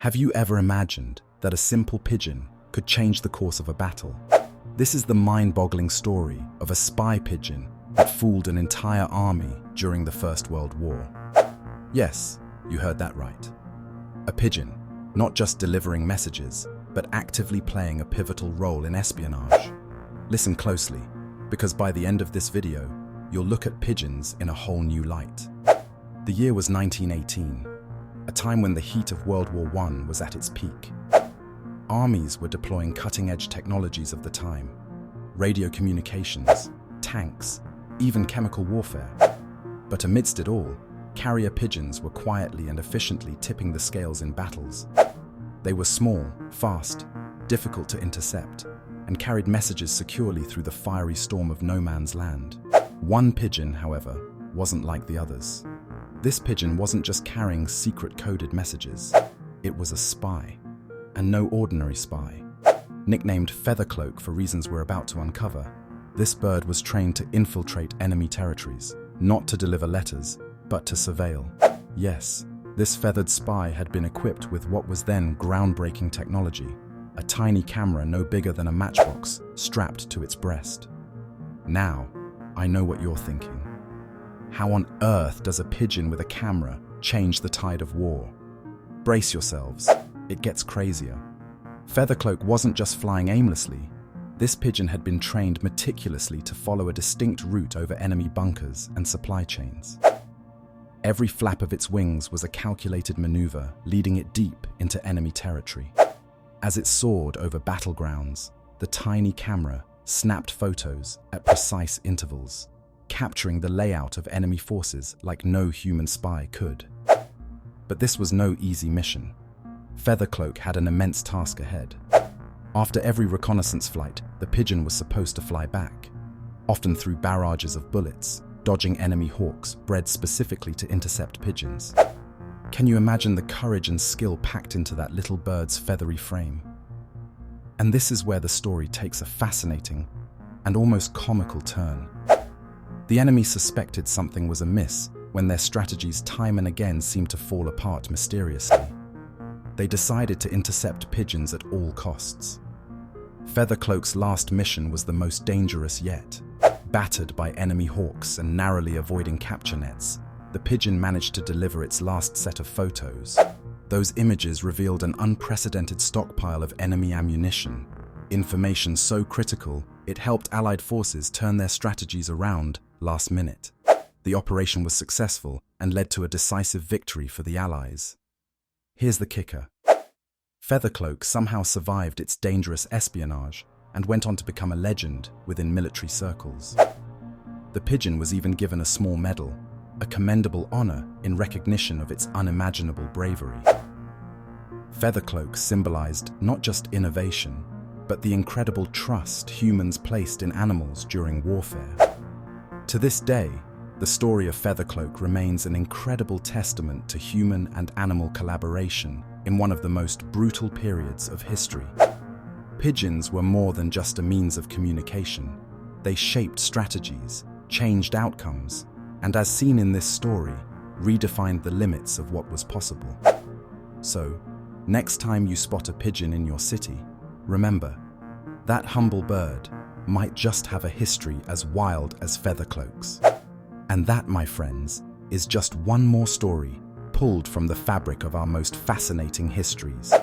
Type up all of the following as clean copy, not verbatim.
Have you ever imagined that a simple pigeon could change the course of a battle? This is the mind-boggling story of a spy pigeon that fooled an entire army during the First World War. Yes, you heard that right. A pigeon, not just delivering messages, but actively playing a pivotal role in espionage. Listen closely, because by the end of this video, you'll look at pigeons in a whole new light. The year was 1918, a time when the heat of World War I was at its peak. Armies were deploying cutting-edge technologies of the time: radio communications, tanks, even chemical warfare. But amidst it all, carrier pigeons were quietly and efficiently tipping the scales in battles. They were small, fast, difficult to intercept, and carried messages securely through the fiery storm of no man's land. One pigeon, however, wasn't like the others. This pigeon wasn't just carrying secret coded messages. It was a spy, and no ordinary spy. Nicknamed Feathercloak for reasons we're about to uncover, this bird was trained to infiltrate enemy territories, not to deliver letters, but to surveil. Yes, this feathered spy had been equipped with what was then groundbreaking technology, a tiny camera no bigger than a matchbox strapped to its breast. Now, I know what you're thinking. How on earth does a pigeon with a camera change the tide of war? Brace yourselves, it gets crazier. Feathercloak wasn't just flying aimlessly. This pigeon had been trained meticulously to follow a distinct route over enemy bunkers and supply chains. Every flap of its wings was a calculated maneuver, leading it deep into enemy territory. As it soared over battlegrounds, the tiny camera snapped photos at precise intervals, capturing the layout of enemy forces like no human spy could. But this was no easy mission. Feathercloak had an immense task ahead. After every reconnaissance flight, the pigeon was supposed to fly back, often through barrages of bullets, dodging enemy hawks bred specifically to intercept pigeons. Can you imagine the courage and skill packed into that little bird's feathery frame? And this is where the story takes a fascinating and almost comical turn. The enemy suspected something was amiss when their strategies time and again seemed to fall apart mysteriously. They decided to intercept pigeons at all costs. Feathercloak's last mission was the most dangerous yet. Battered by enemy hawks and narrowly avoiding capture nets, the pigeon managed to deliver its last set of photos. Those images revealed an unprecedented stockpile of enemy ammunition, information so critical it helped Allied forces turn their strategies around last minute. The operation was successful and led to a decisive victory for the Allies. Here's the kicker. Feathercloak somehow survived its dangerous espionage and went on to become a legend within military circles. The pigeon was even given a small medal, a commendable honor in recognition of its unimaginable bravery. Feathercloak symbolized not just innovation, but the incredible trust humans placed in animals during warfare. To this day, the story of Feathercloak remains an incredible testament to human and animal collaboration in one of the most brutal periods of history. Pigeons were more than just a means of communication. They shaped strategies, changed outcomes, and as seen in this story, redefined the limits of what was possible. So, next time you spot a pigeon in your city, remember, that humble bird might just have a history as wild as Feathercloak's. And that, my friends, is just one more story pulled from the fabric of our most fascinating histories.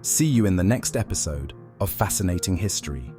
See you in the next episode of Fascinating History.